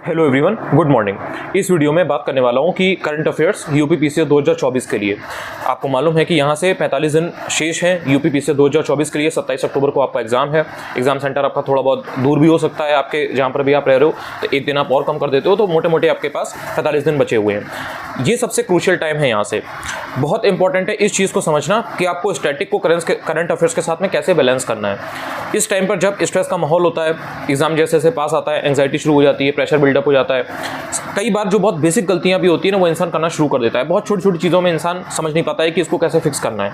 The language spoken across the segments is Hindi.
Hello everyone, good morning. इस वीडियो में बात करने वाला हूं कि करंट अफेयर्स यूपी पीसीएस 2024 के लिए। आपको मालूम है कि यहां से 45 दिन शेष हैं यूपी पीसीएस 2024 के लिए। 27 अक्टूबर को आपका एग्जाम है। एग्जाम सेंटर आपका थोड़ा बहुत दूर भी हो सकता है, आपके जहां पर भी आप रह रहे हो, तो एक दिन आप और कम कर देते हो, तो मोटे मोटे आपके पास 45 दिन बचे हुए हैं। ये सबसे क्रूशियल टाइम है। यहाँ से बहुत इंपॉर्टेंट है इस चीज़ को समझना कि आपको स्टैटिक को करंट अफेयर्स के साथ में कैसे बैलेंस करना है। इस टाइम पर जब स्ट्रेस का माहौल होता है, एग्जाम जैसे जैसे पास आता है, एंग्जाइटी शुरू हो जाती है, प्रेशर बिल्डअप हो जाता है। कई बार जो बहुत बेसिक गलतियां भी होती है ना, वो इंसान करना शुरू कर देता है। बहुत छोटी छोटी चीज़ों में इंसान समझ नहीं पाता है कि इसको कैसे फिक्स करना है।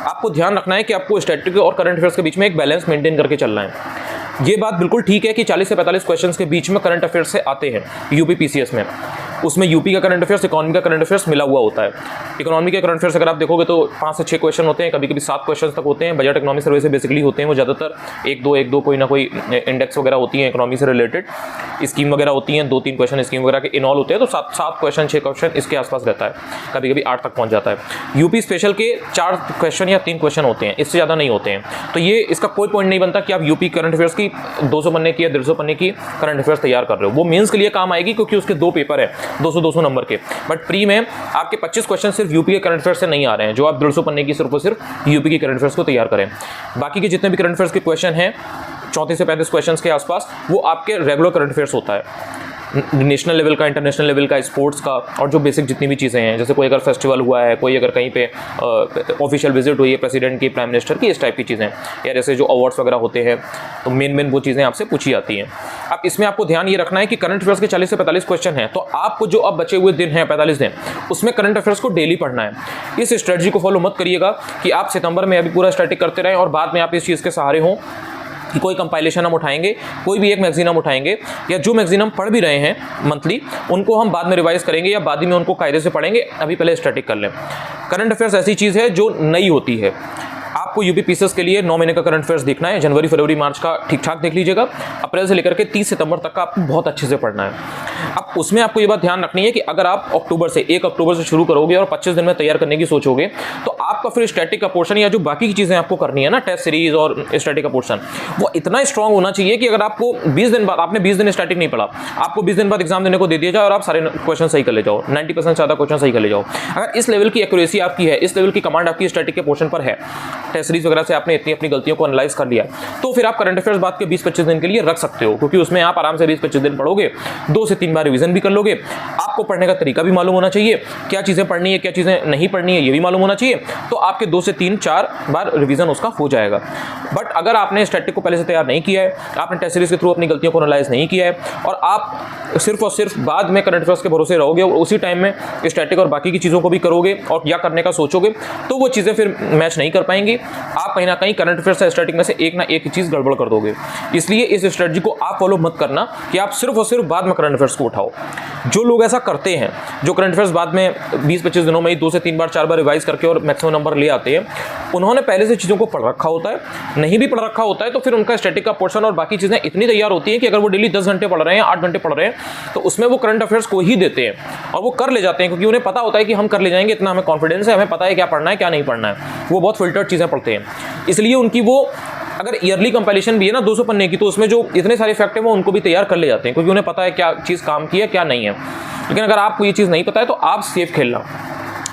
आपको ध्यान रखना है कि आपको स्टैटिक और करंट अफेयर्स के बीच में एक बैलेंस मेंटेन करके चलना है। ये बात बिल्कुल ठीक है कि 40 से 45 क्वेश्चंस के बीच में करंट अफेयर्स से आते हैं यूपी पीसीएस में। उसमें यूपी का करंट अफेयर्स, इकोनॉमी का करंट अफेयर्स मिला हुआ होता है। इकोनॉमी के करंट अफेयर्स अगर आप देखोगे तो 5 से 6 क्वेश्चन होते हैं, कभी कभी 7 क्वेश्चन तक होते हैं। बजट इकोनॉमी सर्वे से बेसिकली होते हैं वो ज़्यादातर। एक दो कोई ना कोई इंडेक्स वगैरह होती है इकोनॉमी से रिलेटेड, स्कीम वगैरह होती हैं, 2-3 क्वेश्चन स्कीम वगैरह के इनऑल होते हैं। तो 7 क्वेश्चन 6 क्वेश्चन इसके आसपास रहता है, कभी कभी 8 तक पहुँच जाता है। यूपी स्पेशल के 4 क्वेश्चन या 3 क्वेश्चन होते हैं, इससे ज़्यादा नहीं होते हैं। तो ये इसका कोई पॉइंट नहीं बनता कि आप यूपी करंट अफेयर्स की 200 पन्ने की या 150 पन्ने की करंट अफेयर्स तैयार कर रहे हो। वो मेंस के लिए काम आएगी क्योंकि उसके 2 पेपर है 200-200 नंबर के। बट प्री में आपके 25 क्वेश्चन सिर्फ यूपी के करंट अफेयर्स से नहीं आ रहे हैं, जो आप 150 पन्ने की सिर्फ यूपी की करंट अफेयर्स को तैयार करें। बाकी के जितने भी करंट अफेयर्स के क्वेश्चन हैं 34 से 35 क्वेश्चन के आसपास, वो आपके रेगुलर करंट अफेयर्स होता है। नेशनल लेवल का, इंटरनेशनल लेवल का, स्पोर्ट्स का, और जो बेसिक जितनी भी चीज़ें हैं, जैसे कोई अगर फेस्टिवल हुआ है, कोई अगर कहीं पे ऑफिशियल विजिट हुई है प्रेसिडेंट की, प्राइम मिनिस्टर की, इस टाइप की चीज़ें, या जैसे जो अवार्ड्स वगैरह होते हैं, तो मेन वो चीज़ें आपसे पूछी जाती हैं। अब इसमें आपको ध्यान ये रखना है कि करंट अफेयर्स के 40 से 45 क्वेश्चन हैं, तो आपको जो अब बचे हुए दिन हैं 45 दिन, उसमें करंट अफेयर्स को डेली पढ़ना है। इस स्ट्रेटजी को फॉलो मत करिएगा कि आप सितंबर में अभी पूरा स्टैटिक करते रहें और बाद में आप इस चीज़ के सहारे हों कि कोई कंपाइलेशन हम उठाएंगे, कोई भी एक मैगजीन हम उठाएंगे, या जो मैगजीन हम पढ़ भी रहे हैं मंथली, उनको हम बाद में रिवाइज करेंगे या बाद में उनको कायदे से पढ़ेंगे। अभी पहले स्टैटिक कर लें। करंट अफेयर्स ऐसी चीज़ है जो नई होती है। आपको यूपी पीसीएस के लिए 9 महीने का करंट अफेयर्स देखना है। जनवरी, फरवरी, मार्च का ठीक ठाक देख लीजिएगा। अप्रैल से लेकर के 30 सितंबर तक का आपको बहुत अच्छे से पढ़ना है। अब उसमें आपको ये बात ध्यान रखनी है कि अगर आप 1 अक्टूबर से शुरू करोगे और 25 दिन में तैयार करने की सोचोगे, तो आपका फिर स्टैटिक का पोर्शन या जो बाकी की चीज़ें आपको करनी है ना, टेस्ट सीरीज और स्टैटिक का पोर्शन, वो इतना स्ट्रांग होना चाहिए कि अगर आपको 20 दिन बाद, आपने 20 दिन स्टैटिक नहीं पढ़ा, आपको 20 दिन बाद एग्जाम देने को दे दिया जाए और आप सारे क्वेश्चन सही कर ले जाओ, 90% ज़्यादा क्वेश्चन सही कर ले जाओ, अगर इस लेवल की एक्यूरेसी आपकी है, इस लेवल की कमांड आपकी स्टैटिक के पोर्शन पर है, टेस्ट सीरीज वगैरह से आपने इतनी अपनी गलतियों को एनालाइज कर लिया, तो फिर आप करंट अफेयर्स बाद के 20-25 दिन के लिए रख सकते हो, क्योंकि उसमें आप आराम से 20-25 दिन पढ़ोगे, 2 से 3 बार रिवीजन भी कर लोगे। आपको पढ़ने का तरीका भी मालूम होना चाहिए, क्या चीज़ें पढ़नी है, क्या चीज़ें नहीं पढ़नी है, ये भी मालूम होना चाहिए। तो आपके 2 से 3-4 बार रिवीजन उसका हो जाएगा। बट अगर आपने स्टैटिक को पहले से तैयार नहीं किया है, आपने टेस्ट सीरीज के थ्रू अपनी गलतियों को एनालाइज नहीं किया है, और आप सिर्फ और सिर्फ बाद में करंट अफेयर्स के भरोसे रहोगे और उसी टाइम में स्टैटिक और बाकी की चीज़ों को भी करोगे और या करने का सोचोगे, तो वो चीज़ें फिर मैच नहीं कर पाएंगी। आप कहीं ना कहीं करंट अफेयर्स या स्टैटिक में से एक ना एक चीज़ गड़बड़ कर दोगे। इसलिए इस स्ट्रेटजी को आप फॉलो मत करना कि आप सिर्फ और सिर्फ बाद में करंट अफेयर्स को उठाओ। जो लोग ऐसा करते हैं, जो करंट अफेयर्स बाद में 20-25 दिनों में ही 2 से 3 बार 4 बार रिवाइज करके और मैक्सिमम नंबर ले आते हैं, उन्होंने पहले से चीज़ों को पढ़ रखा होता है। नहीं भी पढ़ रखा होता है तो फिर उनका स्टैटिक का पोर्शन और बाकी चीज़ें इतनी तैयार होती हैं कि अगर वो डेली 10 घंटे पढ़ रहे हैं, 8 घंटे पढ़ रहे हैं, तो उसमें वो करंट अफेयर्स को ही देते हैं और वो कर ले जाते हैं, क्योंकि उन्हें पता होता है कि हम कर ले जाएंगे, इतना हमें कॉन्फिडेंस है, हमें पता है क्या पढ़ना है क्या नहीं पढ़ना है। वो बहुत फिल्टर्ड चीज़ें पढ़ते हैं, इसलिए उनकी वो अगर ईयरली कंपाइलेशन भी है ना 200 पन्ने की, तो उसमें जो इतने सारे फैक्ट हैं वो उनको भी तैयार कर ले जाते हैं, क्योंकि उन्हें पता है क्या चीज़ काम की है क्या नहीं है। लेकिन अगर आपको ये चीज़ नहीं पता है तो आप सेफ खेलना।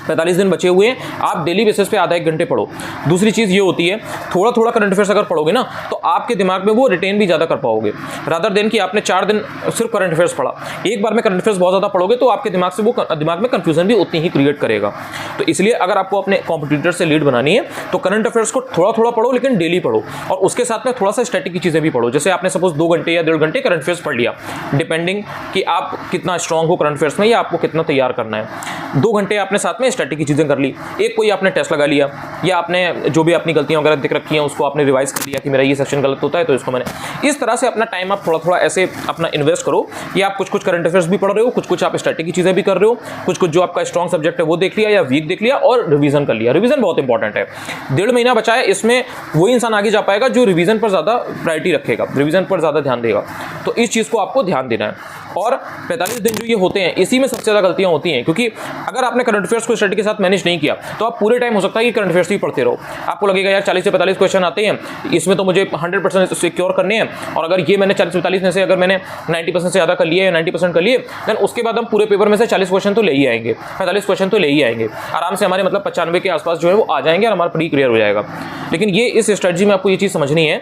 45 दिन बचे हुए हैं, आप डेली बेसिस पे आधा 1 घंटे पढ़ो। दूसरी चीज़ ये होती है, थोड़ा थोड़ा करंट अफेयर्स अगर पढ़ोगे ना, तो आपके दिमाग में वो रिटेन भी ज़्यादा कर पाओगे, रादर देन कि आपने 4 दिन सिर्फ करंट अफेयर्स पढ़ा। एक बार में करंट अफेयर्स बहुत ज़्यादा पढ़ोगे तो आपके दिमाग से वो दिमाग में कन्फ्यूजन भी उतनी ही क्रिएट करेगा। तो इसलिए अगर आपको अपने कॉम्पिटिटर से लीड बनानी है तो करंट अफेयर्स को थोड़ा थोड़ा पढ़ो, लेकिन डेली पढ़ो, और उसके साथ में थोड़ा सा स्टैटिक की चीज़ें भी पढ़ो। जैसे आपने सपोज 2 घंटे या 1.5 घंटे करंट अफेयर्स पढ़ लिया, डिपेंडिंग कि आप कितना स्ट्रांग हो करंट अफेयर्स में या आपको कितना तैयार करना है। 2 घंटे आपने साथ में स्टैटिक की चीज़ें कर ली, एक कोई आपने टेस्ट लगा लिया, या आपने जो भी अपनी गलतियां वगैरह दिख रखी हैं उसको आपने रिवाइज कर लिया कि मेरा ये सेक्शन गलत होता है तो इसको मैंने, इस तरह से अपना टाइम आप थोड़ा थोड़ा ऐसे अपना इन्वेस्ट करो कि आप कुछ कुछ करंट अफेयर्स भी पढ़ रहे हो, कुछ कुछ आप स्टैटिक की चीज़ें भी कर रहे हो, कुछ कुछ जो आपका स्ट्रॉन्ग सब्जेक्ट है वो देख लिया या वीक देख लिया और रिवीजन कर लिया। रिवीजन बहुत इंपॉर्टेंट है। 1.5 महीना बचा है, इसमें वही इंसान आगे जा पाएगा जो रिवीजन पर ज़्यादा प्रायोरिटी रखेगा, रिवीजन पर ज़्यादा ध्यान देगा। तो इस चीज़ को आपको ध्यान देना है। और 45 दिन जो ये होते हैं इसी में सबसे ज़्यादा गलतियां होती हैं, क्योंकि अगर आपने करंट अफेयर्स को स्टडी के साथ मैनेज नहीं किया तो आप पूरे टाइम हो सकता है कि करंट अफेयर्स ही पढ़ते रहो। आपको लगेगा यार 40 से 45 क्वेश्चन आते हैं, इसमें तो मुझे 100% सिक्योर करने हैं, और अगर ये मैंने 40-45 में से अगर मैंने 90% से ज़्यादा कर लिए या 90% कर लिए, देन उसके बाद हम पूरे पेपर में से 40 क्वेश्चन तो ले ही आएंगे, 45 क्वेश्चन तो ले ही आएंगे आराम से, हमारे मतलब 95 के आसपास जो है वो आ जाएंगे और हमारा प्री क्लियर हो जाएगा। लेकिन ये इस स्ट्रेटजी में आपको ये चीज़ समझनी है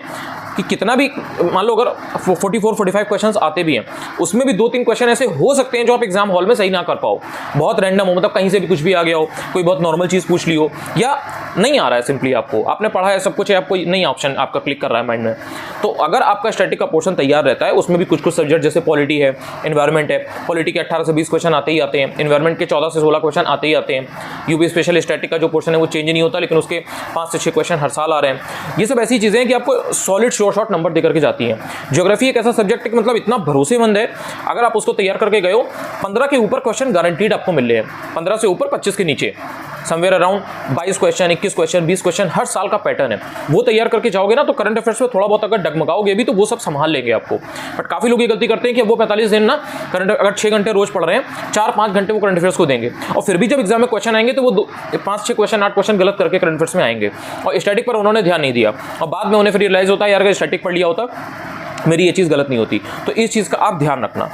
कि कितना भी मान लो अगर 44-45 क्वेश्चंस आते भी हैं, उसमें भी 2-3 क्वेश्चन ऐसे हो सकते हैं जो आप एग्जाम हॉल में सही ना कर पाओ, बहुत रैंडम हो, मतलब कहीं से भी कुछ भी आ गया हो, कोई बहुत नॉर्मल चीज़ पूछ ली हो, या नहीं आ रहा है सिंपली, आपको आपने पढ़ा है सब कुछ है, आपको नहीं ऑप्शन आपका क्लिक कर रहा है माइंड में। तो अगर आपका स्टैटिक का पोर्शन तैयार रहता है, उसमें भी कुछ सब्जेक्ट जैसे पॉलिटी है, एनवायरमेंट है, पॉलिटी के 18 से 20 क्वेश्चन आते ही आते हैं, एनवायरमेंट के 14 से 16 क्वेश्चन आते ही आते हैं, यूपी स्पेशल स्टैटिक का जो पोर्शन है वो चेंज नहीं होता, लेकिन उसके 5 से 6 क्वेश्चन हर साल आ रहे हैं। ये सब ऐसी चीज़ें हैं कि आपको सॉलिड शॉर्ट नंबर देकर के जाती हैं। ज्योग्राफी एक ऐसा सब्जेक्ट है कि मतलब इतना भरोसेमंद है, अगर आप उसको तैयार करके गए हो 15 के ऊपर क्वेश्चन गारंटीड आपको मिल रहे हैं, 15 से ऊपर 25 के नीचे, somewhere around 22 question, 21 question, 20 question हर साल का पैटर्न है। वो तैयार करके जाओगे ना तो करंट अफेयर्स में थोड़ा बहुत अगर डगमगाओगे भी तो वो सब संभाल लेंगे आपको। बट काफ़ी लोग ये गलती करते हैं कि वो 45 दिन ना करंट, अगर 6 घंटे रोज पढ़ रहे हैं, 4-5 घंटे वो करंट अफेयर्स को देंगे, और फिर भी जब एग्जाम में क्वेश्चन आएंगे तो वो 5-6 क्वेश्चन 8 क्वेश्चन गलत करके करंट अफेयर्स में आएंगे, और स्टैटिक पर उन्होंने ध्यान नहीं दिया, और बाद में उन्हें फिर रियलाइज होता है यार अगर स्टैटिक पढ़ लिया होता मेरी ये चीज़ गलत नहीं होती। तो इस चीज़ का आप ध्यान रखना।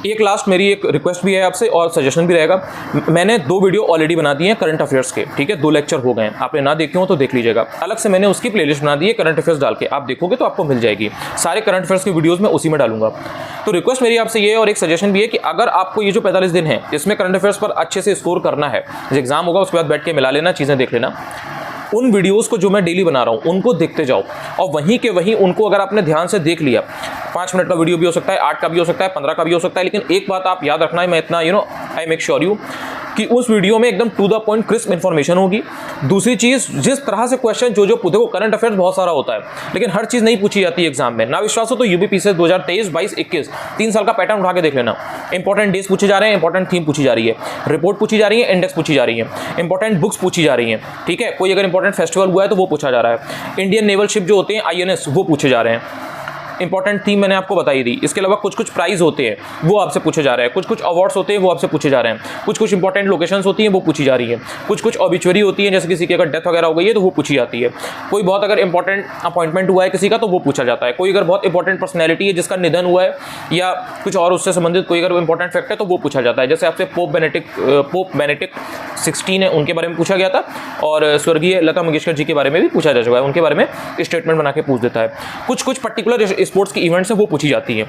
एक लास्ट मेरी एक रिक्वेस्ट भी है आपसे और सजेशन भी रहेगा, मैंने 2 वीडियो ऑलरेडी बना दिए हैं करंट अफेयर्स के, ठीक है, 2 लेक्चर हो गए हैं, आपने ना देखे हो तो देख लीजिएगा, अलग से मैंने उसकी प्लेलिस्ट बना दी है करंट अफेयर्स डाल के, आप देखोगे तो आपको मिल जाएगी, सारे करंट अफेयर्स की वीडियोस मैं उसी में डालूंगा। तो रिक्वेस्ट मेरी आपसे ये है और एक सजेशन भी है कि अगर आपको ये जो 45 दिन है इसमें करंट अफेयर्स पर अच्छे से स्कोर करना है, एग्जाम होगा उसके बाद बैठ के मिला लेना, चीज़ें देख लेना, उन वीडियोस को जो मैं डेली बना रहा हूँ उनको देखते जाओ, और वहीं के वहीं उनको अगर आपने ध्यान से देख लिया, 5 मिनट का वीडियो भी हो सकता है, 8 का भी हो सकता है, 15 का भी हो सकता है, लेकिन एक बात आप याद रखना है, मैं इतना आई मेक श्योर यू कि उस वीडियो में एकदम to the point crisp information होगी। दूसरी चीज़, जिस तरह से क्वेश्चन जो देखो करंट अफेयर्स बहुत सारा होता है, लेकिन हर चीज़ नहीं पूछी जाती है एग्जाम में, ना विश्वास हो तो यूपीपीसीएस 2023, 22, 21 3 साल का पैटर्न उठा के देख लेना। इंपॉर्टेंट डेज पूछे जा रहे हैं, इंपॉर्टेंट थीम पूछी जा रही है, रिपोर्ट पूछी जा रही है, इंडेक्स पूछी जा रही है, इंपॉर्टेंट बुक्स पूछी जा रही हैं, ठीक है, कोई अगर इंपॉर्टेंट फेस्टिवल हुआ है तो वो पूछा जा रहा है, इंडियन नेवल शिप जो होते हैं INS वो पूछे जा रहे हैं, इंपॉर्टेंट थीम मैंने आपको बताई दी। इसके अलावा कुछ प्राइज होते हैं वो आपसे पूछे जा रहे हैं, कुछ अवार्ड्स होते हैं वो आपसे पूछे जा रहे हैं, कुछ इंपॉर्टेंट लोकेशंस होती हैं वो पूछी जा रही है, कुछ ऑबिचुअरी होती है, जैसे किसी की अगर डेथ वगैरह हो गई है तो वो पूछी जाती है, कोई बहुत अगर इंपॉर्टेंट अपॉइंटमेंट हुआ है किसी का तो वो पूछा जाता है, कोई अगर बहुत इंपॉर्टेंट पर्सनैलिटी है जिसका निधन हुआ है या कुछ और उससे संबंधित कोई अगर इंपॉर्टेंट फैक्ट है तो वो पूछा जाता है। जैसे आपसे पोप बेनेडिक्ट 16 है उनके बारे में पूछा गया था, और स्वर्गीय लता मंगेशकर जी के बारे में भी पूछा जा चुका है, उनके बारे में स्टेटमेंट बना के पूछ देता है। कुछ पर्टिकुलर स्पोर्ट्स की इवेंट्स है वो पूछी जाती है।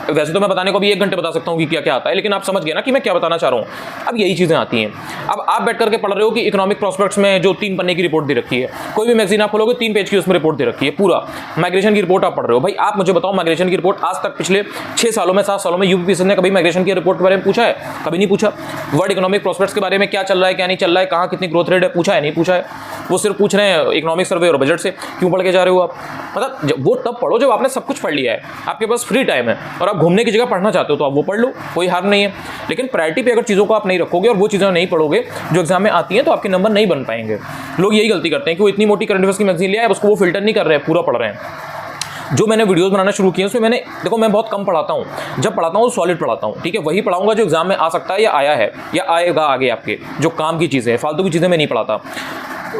अब वैसे तो मैं बताने को भी 1 घंटे बता सकता हूँ कि क्या क्या आता है, लेकिन आप समझ गए ना कि मैं क्या बताना चाह रहा हूँ। अब यही चीज़ें आती हैं। अब आप बैठ करके पढ़ रहे हो कि इकोनॉमिक प्रॉस्पेक्ट्स में जो 3 पन्ने की रिपोर्ट दे रखी है, कोई भी मैगजीन आप खोलोगे 3 पेज की उसमें रिपोर्ट दे रखी है, पूरा माइग्रेशन की रिपोर्ट आप पढ़ रहे हो। भाई आप मुझे बताओ, माइग्रेशन की रिपोर्ट आज तक पिछले 6 सालों में 7 सालों में यूपीपीसीएस ने कभी माइग्रेशन की रिपोर्ट के बारे में पूछा है? कभी नहीं पूछा। वर्ल्ड इकोनॉमिक प्रॉस्पेक्ट्स के बारे में क्या चल रहा है क्या नहीं चल रहा है, कहाँ कितनी ग्रोथ रेट है, पूछा है नहीं पूछा है। वो सिर्फ पूछ रहे हैं इकोनॉमिक सर्वे और बजट से। क्यों पढ़ के जा रहे हो आप? मतलब वो तब पढ़ो जब आपने सब कुछ पढ़ लिया है, आपके पास फ्री टाइम है और आप घूमने की जगह पढ़ना चाहते हो तो आप वो पढ़ लो, कोई हार्म नहीं है। लेकिन प्रायोरिटी पे अगर चीज़ों को आप नहीं रखोगे और वो चीज़ें नहीं पढ़ोगे जो एग्जाम में आती हैं तो आपके नंबर नहीं बन पाएंगे। लोग यही गलती करते हैं कि वो इतनी मोटी करंट अफेयर्स की मैगजीन लिया है, उसको वो फिल्टर नहीं कर रहे हैं, पूरा पढ़ रहे हैं। जो मैंने वीडियोस बनाना शुरू किए उसमें मैंने देखो, मैं बहुत कम पढ़ाता हूँ, जब पढ़ाता हूँ सॉलिड पढ़ाता हूँ, ठीक है, वही पढ़ाऊंगा जो एग्जाम में आ सकता है या आया है या आएगा आगे आपके, जो काम की चीज़ें हैं। फालतू की चीज़ें मैं नहीं पढ़ाता।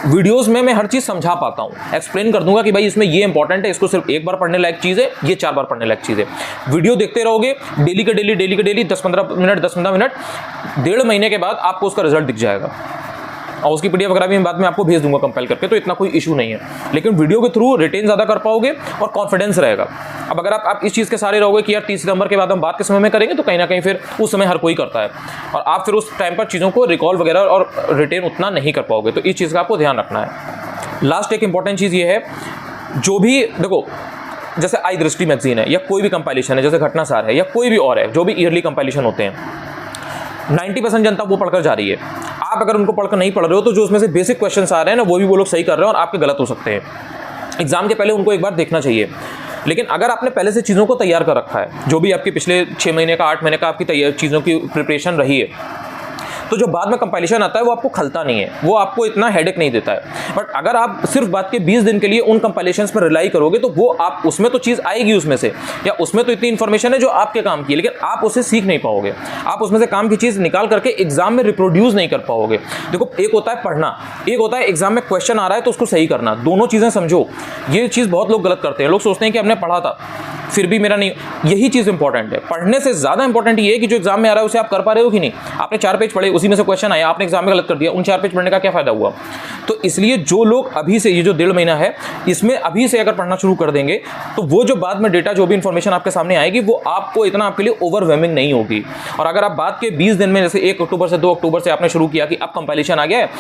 वीडियोस में मैं हर चीज़ समझा पाता हूँ, एक्सप्लेन कर दूंगा कि भाई इसमें ये इंपॉर्टेंट है, इसको सिर्फ 1 बार पढ़ने लायक चीज़ है, ये 4 बार पढ़ने लायक चीज़ है। वीडियो देखते रहोगे डेली के डेली 10-15 मिनट 1.5 महीने के बाद आपको उसका रिजल्ट दिख जाएगा, और उसकी पीडीएफ वगैरह भी मैं बाद में आपको भेज दूंगा कंपाइल करके, तो इतना कोई इशू नहीं है। लेकिन वीडियो के थ्रू रिटेन ज़्यादा कर पाओगे और कॉन्फिडेंस रहेगा। अब अगर आप इस चीज़ के सारे रहोगे कि यार 30 सितंबर के बाद हम बात के समय में करेंगे, तो कहीं ना कहीं फिर उस समय हर कोई करता है और आप फिर उस टाइम पर चीज़ों को रिकॉल वगैरह और रिटेन उतना नहीं कर पाओगे। तो इस चीज़ का आपको ध्यान रखना है। लास्ट एक इंपॉर्टेंट चीज़ ये है, जो भी देखो, जैसे आई दृष्टि मैगजीन है या कोई भी कंपाइलेशन है, जैसे घटनासार है या कोई भी और है, जो भी ईयरली कंपाइलेशन होते हैं, 90% जनता वो पढ़कर जा रही है। आप अगर उनको पढ़कर नहीं पढ़ रहे हो तो जो उसमें से बेसिक क्वेश्चंस आ रहे हैं ना, वो भी वो लोग सही कर रहे हैं और आपके गलत हो सकते हैं। एग्जाम के पहले उनको एक बार देखना चाहिए। लेकिन अगर आपने पहले से चीज़ों को तैयार कर रखा है, जो भी आपके पिछले 6 महीने का 8 महीने का आपकी चीज़ों की प्रिपरेशन रही है, तो जो बाद में कंपाइलेशन आता है वो आपको खलता नहीं है, वो आपको इतना हेडेक नहीं देता है। बट अगर आप सिर्फ बाद के 20 दिन के लिए उन कंपाइलेशंस पर रिलाई करोगे तो वो आप उसमें तो चीज़ आएगी उसमें से, या उसमें तो इतनी इन्फॉर्मेशन है जो आपके काम की है, लेकिन आप उसे सीख नहीं पाओगे, आप उसमें से काम की चीज़ निकाल करके एग्जाम में रिप्रोड्यूस नहीं कर पाओगे। देखो, एक होता है पढ़ना, एक होता है एग्जाम में क्वेश्चन आ रहा है तो उसको सही करना, दोनों चीज़ें समझो। ये चीज़ बहुत लोग गलत करते हैं, लोग सोचते हैं कि हमने पढ़ा था फिर भी मेरा नहीं, यही चीज़ इंपॉर्टेंट है। पढ़ने से ज़्यादा इंपॉर्टेंट ये है कि जो एग्जाम में आ रहा है उसे आप कर पा रहे हो कि नहीं। आपने 4 पेज पढ़े, उसी में से क्वेश्चन आया, आपने एग्जाम में गलत कर दिया, उन 4 पेज पढ़ने का क्या फायदा हुआ। तो इसलिए जो लोग अभी से, ये जो 1.5 महीना है, इसमें अभी से अगर पढ़ना शुरू कर देंगे तो वो जो बाद में डेटा, जो भी इंफॉर्मेशन आपके सामने आएगी, वो आपको इतना आपके लिए ओवरवेलमिंग नहीं होगी। और अगर आप बाद के 20 दिन में, जैसे 1 अक्टूबर से 2 अक्टूबर से आपने शुरू किया कि अब कंपाइलेशन आ गया है,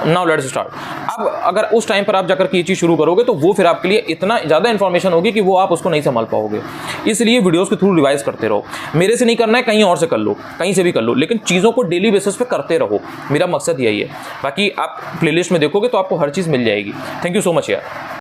नाउ लेट्स स्टार्ट, अब अगर उस टाइम पर आप जाकर के ये चीज़ शुरू करोगे तो वो फिर आपके लिए इतना ज़्यादा इंफॉर्मेशन होगी कि वो आप उसको नहीं संभाल पाओगे। इसलिए वीडियोस के थ्रू रिवाइज करते रहो। मेरे से नहीं करना है, कहीं और से कर लो, कहीं से भी कर लो, लेकिन चीज़ों को डेली बेसिस पे करते रहो। मेरा मकसद यही है। बाकी आप प्लेलिस्ट में देखोगे तो आपको हर चीज़ मिल जाएगी। थैंक यू सो मच यार।